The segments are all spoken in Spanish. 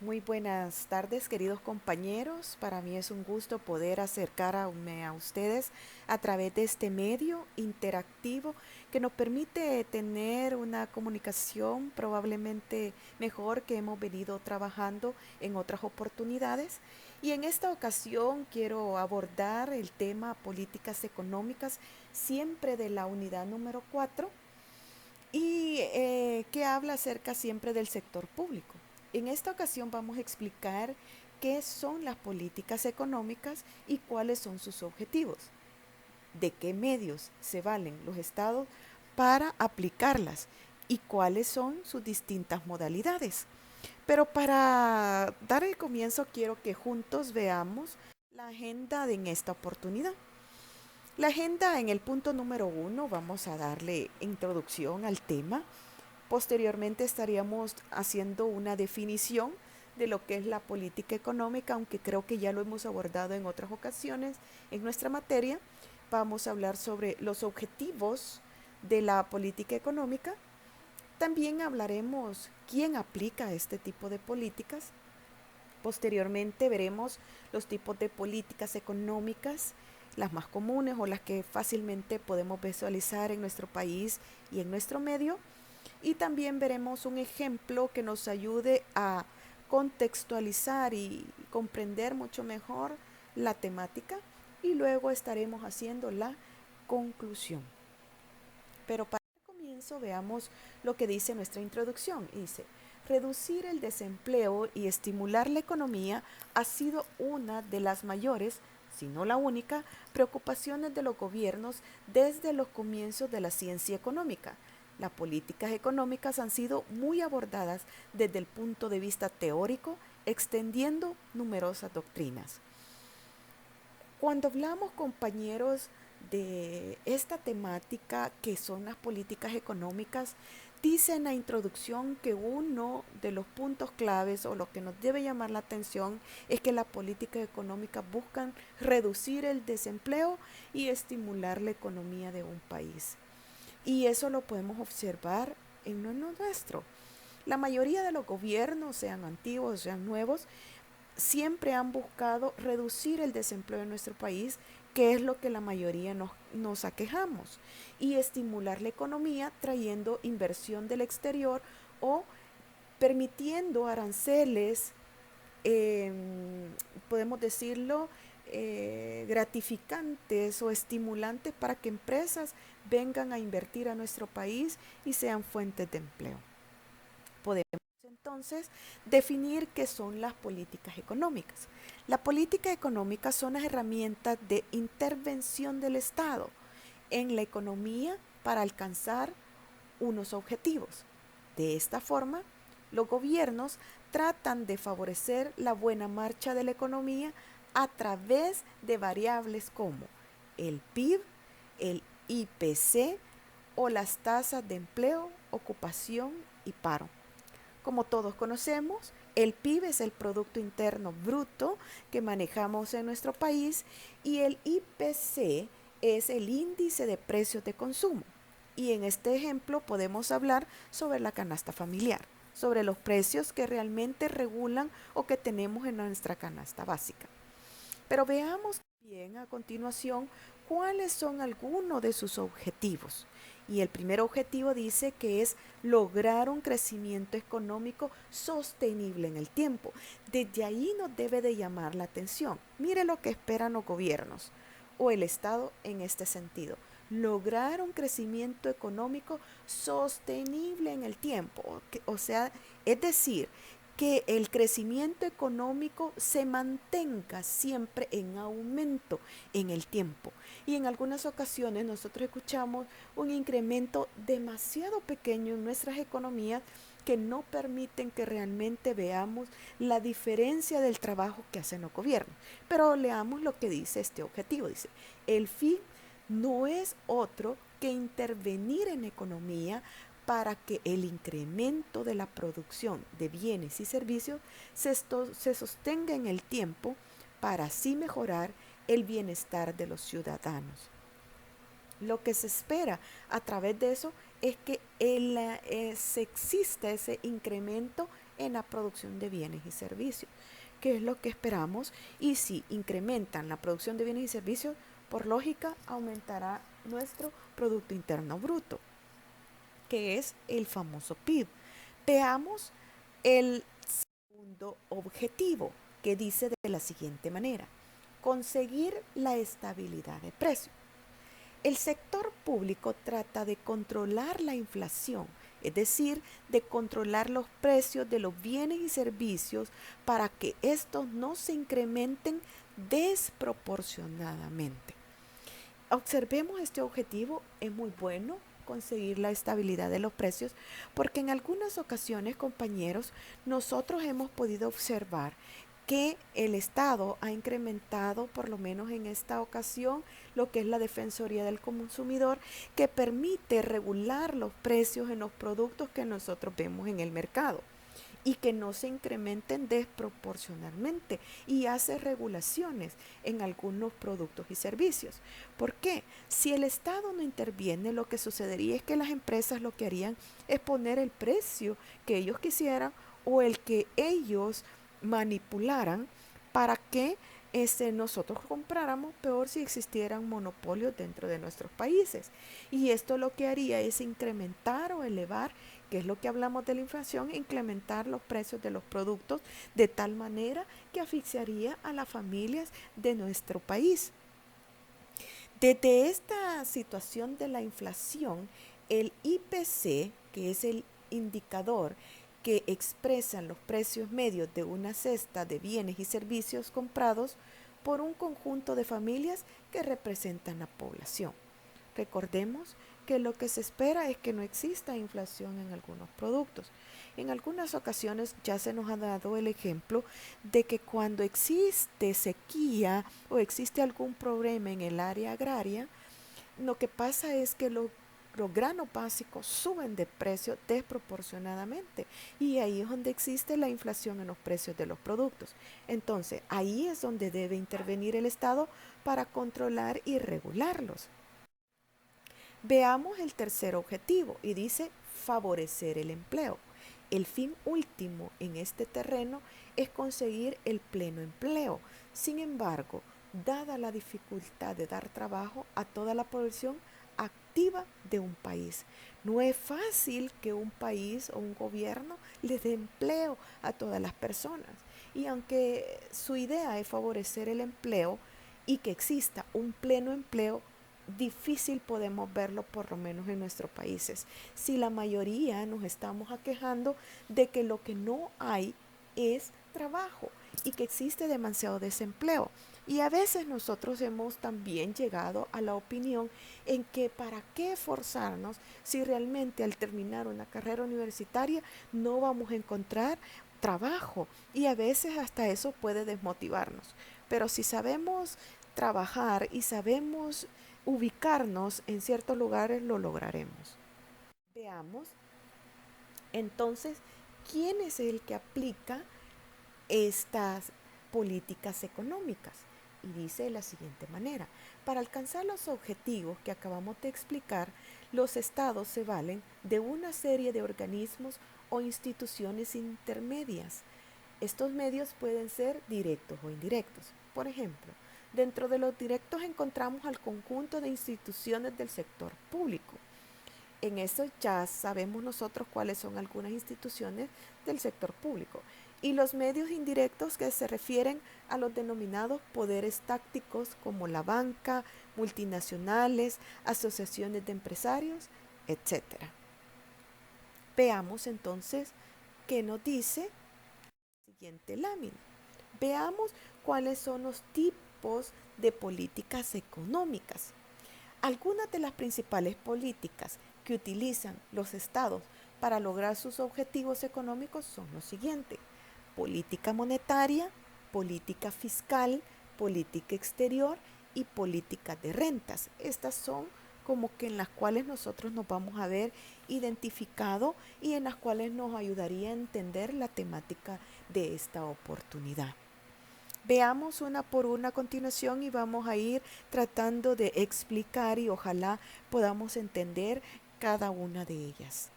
Muy buenas tardes, queridos compañeros. Para mí es un gusto poder acercarme a ustedes a través de este medio interactivo que nos permite tener una comunicación probablemente mejor que hemos venido trabajando en otras oportunidades. Y en esta ocasión quiero abordar el tema políticas económicas, siempre de la unidad número 4 y que habla acerca siempre del sector público. En esta ocasión vamos a explicar qué son las políticas económicas y cuáles son sus objetivos, de qué medios se valen los estados para aplicarlas y cuáles son sus distintas modalidades. Pero para dar el comienzo quiero que juntos veamos la agenda en esta oportunidad. La agenda en el punto número 1 vamos a darle introducción al tema. Posteriormente estaríamos haciendo una definición de lo que es la política económica, aunque creo que ya lo hemos abordado en otras ocasiones en nuestra materia. Vamos a hablar sobre los objetivos de la política económica. También hablaremos quién aplica este tipo de políticas. Posteriormente veremos los tipos de políticas económicas, las más comunes o las que fácilmente podemos visualizar en nuestro país y en nuestro medio. Y también veremos un ejemplo que nos ayude a contextualizar y comprender mucho mejor la temática y luego estaremos haciendo la conclusión. Pero para el comienzo veamos lo que dice nuestra introducción. Dice, reducir el desempleo y estimular la economía ha sido una de las mayores, si no la única, preocupaciones de los gobiernos desde los comienzos de la ciencia económica. Las políticas económicas han sido muy abordadas desde el punto de vista teórico, extendiendo numerosas doctrinas. Cuando hablamos, compañeros, de esta temática que son las políticas económicas, dice en la introducción que uno de los puntos claves o lo que nos debe llamar la atención es que las políticas económicas buscan reducir el desempleo y estimular la economía de un país. Y eso lo podemos observar en lo nuestro. La mayoría de los gobiernos, sean antiguos, sean nuevos, siempre han buscado reducir el desempleo en nuestro país, que es lo que la mayoría nos aquejamos, y estimular la economía trayendo inversión del exterior o permitiendo aranceles, eh, podemos decirlo, gratificantes o estimulantes para que empresas vengan a invertir a nuestro país y sean fuentes de empleo. Podemos entonces definir qué son las políticas económicas. La política económica son las herramientas de intervención del Estado en la economía para alcanzar unos objetivos. De esta forma, los gobiernos tratan de favorecer la buena marcha de la economía a través de variables como el PIB, el IPC o las tasas de empleo, ocupación y paro. Como todos conocemos, el PIB es el Producto Interno Bruto que manejamos en nuestro país y el IPC es el índice de precios de consumo. Y en este ejemplo podemos hablar sobre la canasta familiar, sobre los precios que realmente regulan o que tenemos en nuestra canasta básica. Pero veamos bien a continuación cuáles son algunos de sus objetivos. Y el primer objetivo dice que es lograr un crecimiento económico sostenible en el tiempo. Desde ahí nos debe de llamar la atención. Mire lo que esperan los gobiernos o el Estado en este sentido. Lograr un crecimiento económico sostenible en el tiempo. O sea, es decir, que el crecimiento económico se mantenga siempre en aumento en el tiempo. Y en algunas ocasiones nosotros escuchamos un incremento demasiado pequeño en nuestras economías que no permiten que realmente veamos la diferencia del trabajo que hacen los gobiernos. Pero leamos lo que dice este objetivo. Dice, el fin no es otro que intervenir en la economía para que el incremento de la producción de bienes y servicios se sostenga en el tiempo para así mejorar el bienestar de los ciudadanos. Lo que se espera a través de eso es que exista ese incremento en la producción de bienes y servicios, que es lo que esperamos. Y si incrementan la producción de bienes y servicios, por lógica aumentará nuestro Producto Interno Bruto, que es el famoso PIB. Veamos el segundo objetivo, que dice de la siguiente manera: conseguir la estabilidad de precios. El sector público trata de controlar la inflación, es decir, de controlar los precios de los bienes y servicios para que estos no se incrementen desproporcionadamente. Observemos este objetivo, es muy bueno conseguir la estabilidad de los precios, porque en algunas ocasiones, compañeros, nosotros hemos podido observar que el Estado ha incrementado, por lo menos en esta ocasión, lo que es la Defensoría del Consumidor, que permite regular los precios en los productos que nosotros vemos en el mercado y que no se incrementen desproporcionalmente, y hace regulaciones en algunos productos y servicios. ¿Por qué? Si el Estado no interviene, lo que sucedería es que las empresas lo que harían es poner el precio que ellos quisieran o el que ellos manipularan para que nosotros compráramos, peor si existieran monopolios dentro de nuestros países. Y esto lo que haría es incrementar o elevar, que es lo que hablamos de la inflación, incrementar los precios de los productos de tal manera que asfixiaría a las familias de nuestro país. Desde esta situación de la inflación, el IPC, que es el indicador que expresan los precios medios de una cesta de bienes y servicios comprados por un conjunto de familias que representan la población. Recordemos que lo que se espera es que no exista inflación en algunos productos. En algunas ocasiones ya se nos ha dado el ejemplo de que cuando existe sequía o existe algún problema en el área agraria, lo que pasa es que los granos básicos suben de precio desproporcionadamente, y ahí es donde existe la inflación en los precios de los productos. Entonces, ahí es donde debe intervenir el Estado para controlar y regularlos. Veamos el tercer objetivo, y dice favorecer el empleo. El fin último en este terreno es conseguir el pleno empleo. Sin embargo, dada la dificultad de dar trabajo a toda la población activa de un país, no es fácil que un país o un gobierno le dé empleo a todas las personas. Y aunque su idea es favorecer el empleo y que exista un pleno empleo, difícil podemos verlo, por lo menos en nuestros países, si la mayoría nos estamos aquejando de que lo que no hay es trabajo y que existe demasiado desempleo. Y a veces nosotros hemos también llegado a la opinión en que para qué esforzarnos si realmente al terminar una carrera universitaria no vamos a encontrar trabajo, y a veces hasta eso puede desmotivarnos. Pero si sabemos trabajar y sabemos ubicarnos en ciertos lugares, lo lograremos. Veamos entonces quién es el que aplica estas políticas económicas. Y dice de la siguiente manera: para alcanzar los objetivos que acabamos de explicar, los estados se valen de una serie de organismos o instituciones intermedias. Estos medios pueden ser directos o indirectos. Por ejemplo, dentro de los directos encontramos al conjunto de instituciones del sector público. En eso ya sabemos nosotros cuáles son algunas instituciones del sector público. Y los medios indirectos, que se refieren a los denominados poderes tácticos, como la banca, multinacionales, asociaciones de empresarios, etcétera. Veamos entonces qué nos dice la siguiente lámina. Veamos cuáles son los tipos de políticas económicas. Algunas de las principales políticas que utilizan los estados para lograr sus objetivos económicos son los siguientes: política monetaria, política fiscal, política exterior y política de rentas. Estas son como que en las cuales nosotros nos vamos a ver identificado y en las cuales nos ayudaría a entender la temática de esta oportunidad. Veamos una por una a continuación y vamos a ir tratando de explicar, y ojalá podamos entender cada una de ellas.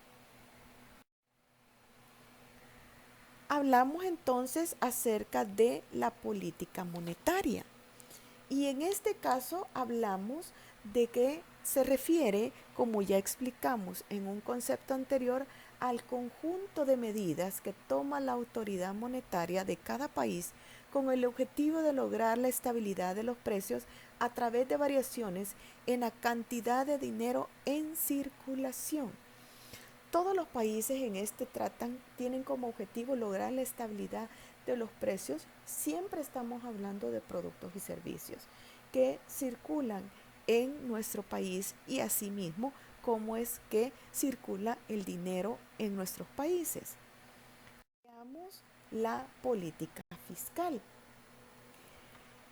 Hablamos entonces acerca de la política monetaria. Y en este caso hablamos de que se refiere, como ya explicamos en un concepto anterior, al conjunto de medidas que toma la autoridad monetaria de cada país con el objetivo de lograr la estabilidad de los precios a través de variaciones en la cantidad de dinero en circulación. Todos los países en este tienen como objetivo lograr la estabilidad de los precios. Siempre estamos hablando de productos y servicios que circulan en nuestro país y asimismo cómo es que circula el dinero en nuestros países. Veamos la política fiscal.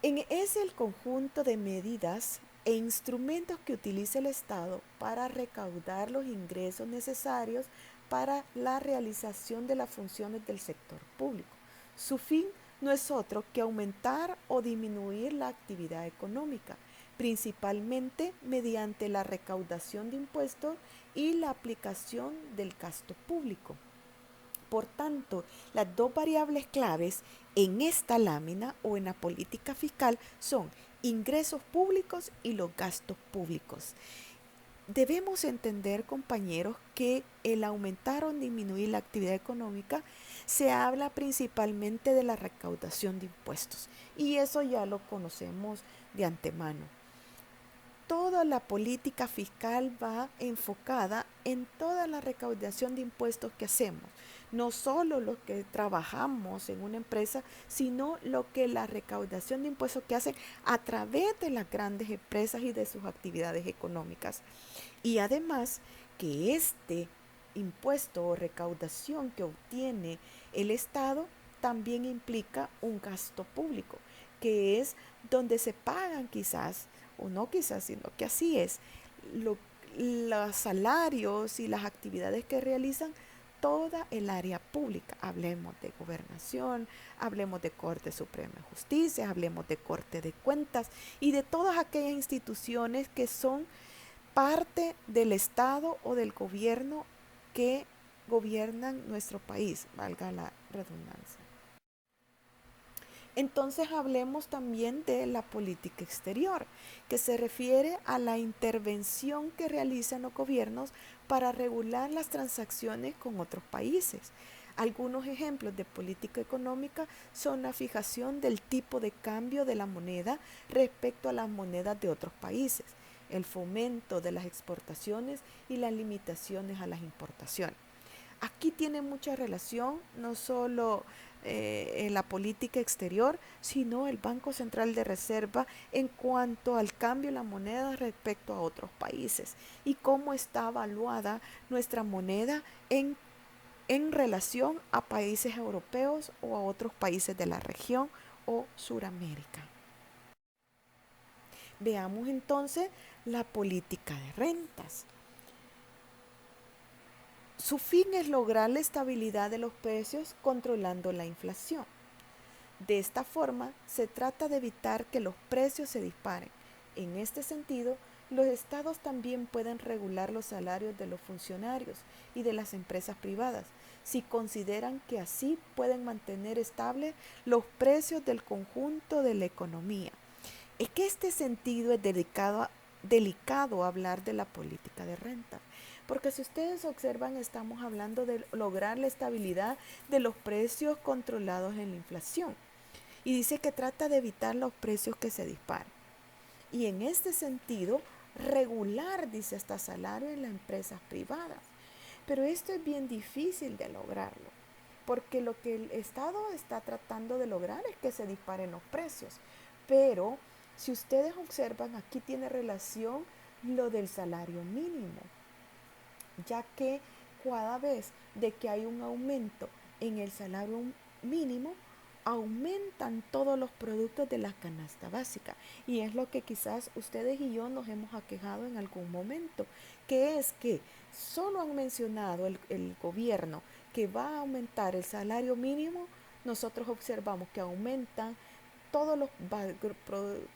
Es el conjunto de medidas e instrumentos que utiliza el Estado para recaudar los ingresos necesarios para la realización de las funciones del sector público. Su fin no es otro que aumentar o disminuir la actividad económica, principalmente mediante la recaudación de impuestos y la aplicación del gasto público. Por tanto, las dos variables claves en esta lámina o en la política fiscal son ingresos públicos y los gastos públicos. Debemos entender, compañeros, que el aumentar o disminuir la actividad económica se habla principalmente de la recaudación de impuestos y eso ya lo conocemos de antemano. Toda la política fiscal va enfocada en toda la recaudación de impuestos que hacemos. No solo lo que trabajamos en una empresa, sino lo que la recaudación de impuestos que hacen a través de las grandes empresas y de sus actividades económicas. Y además que este impuesto o recaudación que obtiene el Estado también implica un gasto público, que es donde se pagan quizás o no quizás, sino que así es, los salarios y las actividades que realizan toda el área pública. Hablemos de gobernación, hablemos de Corte Suprema de Justicia, hablemos de Corte de Cuentas y de todas aquellas instituciones que son parte del Estado o del gobierno que gobiernan nuestro país, valga la redundancia. Entonces hablemos también de la política exterior, que se refiere a la intervención que realizan los gobiernos para regular las transacciones con otros países. Algunos ejemplos de política económica son la fijación del tipo de cambio de la moneda respecto a las monedas de otros países, el fomento de las exportaciones y las limitaciones a las importaciones. Aquí tiene mucha relación no solo en la política exterior, sino el Banco Central de Reserva en cuanto al cambio de la moneda respecto a otros países y cómo está evaluada nuestra moneda en relación a países europeos o a otros países de la región o Suramérica. Veamos entonces la política de rentas. Su fin es lograr la estabilidad de los precios controlando la inflación. De esta forma, se trata de evitar que los precios se disparen. En este sentido, los estados también pueden regular los salarios de los funcionarios y de las empresas privadas, si consideran que así pueden mantener estables los precios del conjunto de la economía. Es que este sentido es delicado hablar de la política de renta. Porque si ustedes observan, estamos hablando de lograr la estabilidad de los precios controlados en la inflación. Y dice que trata de evitar los precios que se disparen. Y en este sentido, regular, dice, hasta salario en las empresas privadas. Pero esto es bien difícil de lograrlo. Porque lo que el Estado está tratando de lograr es que se disparen los precios. Pero si ustedes observan, aquí tiene relación lo del salario mínimo, ya que cada vez de que hay un aumento en el salario mínimo, aumentan todos los productos de la canasta básica. Y es lo que quizás ustedes y yo nos hemos aquejado en algún momento, que es que solo han mencionado el gobierno que va a aumentar el salario mínimo, nosotros observamos que aumentan todos los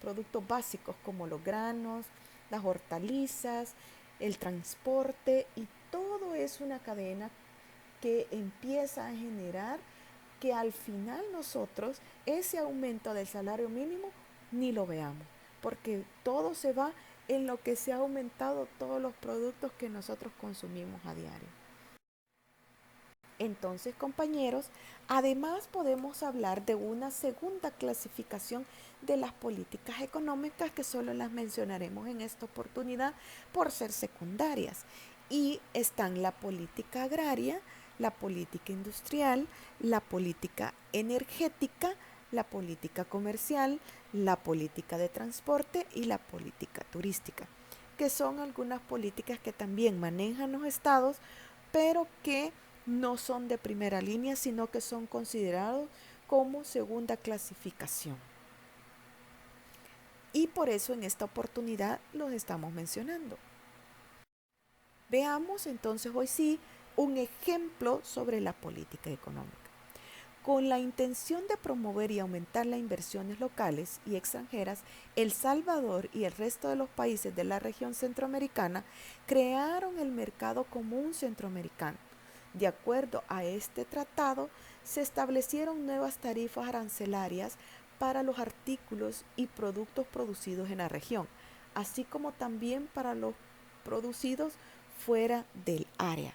productos básicos como los granos, las hortalizas, el transporte y todo es una cadena que empieza a generar que al final nosotros ese aumento del salario mínimo ni lo veamos, porque todo se va en lo que se ha aumentado todos los productos que nosotros consumimos a diario. Entonces, compañeros, además podemos hablar de una segunda clasificación de las políticas económicas que solo las mencionaremos en esta oportunidad por ser secundarias. Y están la política agraria, la política industrial, la política energética, la política comercial, la política de transporte y la política turística, que son algunas políticas que también manejan los estados, pero que no son de primera línea, sino que son considerados como segunda clasificación. Y por eso en esta oportunidad los estamos mencionando. Veamos entonces hoy sí un ejemplo sobre la política económica. Con la intención de promover y aumentar las inversiones locales y extranjeras, El Salvador y el resto de los países de la región centroamericana crearon el Mercado Común Centroamericano. De acuerdo a este tratado, se establecieron nuevas tarifas arancelarias para los artículos y productos producidos en la región, así como también para los producidos fuera del área.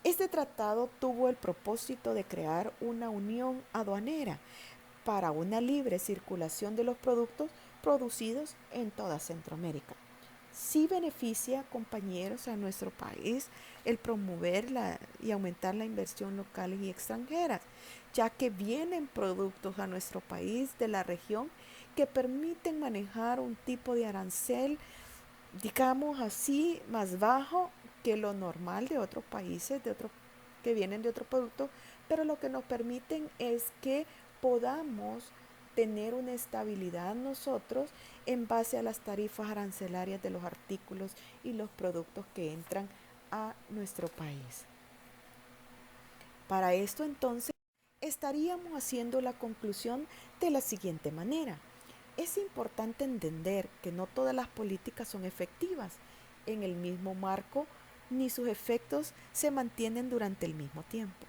Este tratado tuvo el propósito de crear una unión aduanera para una libre circulación de los productos producidos en toda Centroamérica. Sí beneficia, compañeros, a nuestro país el promover y aumentar la inversión local y extranjera, ya que vienen productos a nuestro país de la región que permiten manejar un tipo de arancel, digamos así, más bajo que lo normal de otros países, que vienen de otros productos, pero lo que nos permiten es que podamos tener una estabilidad nosotros en base a las tarifas arancelarias de los artículos y los productos que entran a nuestro país. Para esto entonces estaríamos haciendo la conclusión de la siguiente manera. Es importante entender que no todas las políticas son efectivas en el mismo marco ni sus efectos se mantienen durante el mismo tiempo,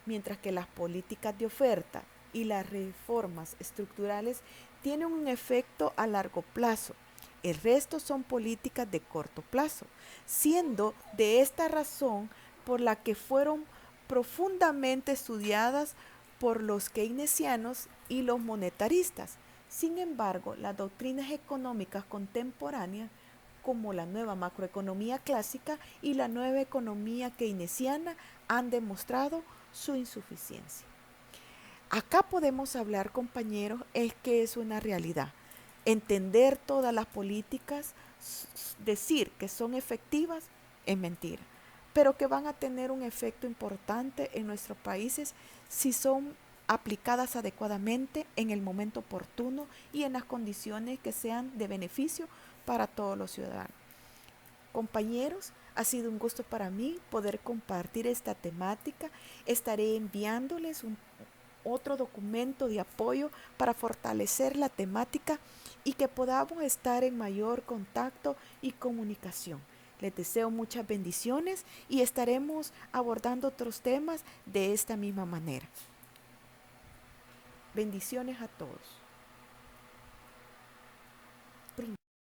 mientras que las políticas de oferta y las reformas estructurales tienen un efecto a largo plazo. El resto son políticas de corto plazo, siendo de esta razón por la que fueron profundamente estudiadas por los keynesianos y los monetaristas. Sin embargo, las doctrinas económicas contemporáneas, como la nueva macroeconomía clásica y la nueva economía keynesiana, han demostrado su insuficiencia. Acá podemos hablar, compañeros, es que es una realidad. Entender todas las políticas, decir que son efectivas, es mentira, pero que van a tener un efecto importante en nuestros países si son aplicadas adecuadamente en el momento oportuno y en las condiciones que sean de beneficio para todos los ciudadanos. Compañeros, ha sido un gusto para mí poder compartir esta temática. Estaré enviándoles otro documento de apoyo para fortalecer la temática y que podamos estar en mayor contacto y comunicación. Les deseo muchas bendiciones y estaremos abordando otros temas de esta misma manera. Bendiciones a todos.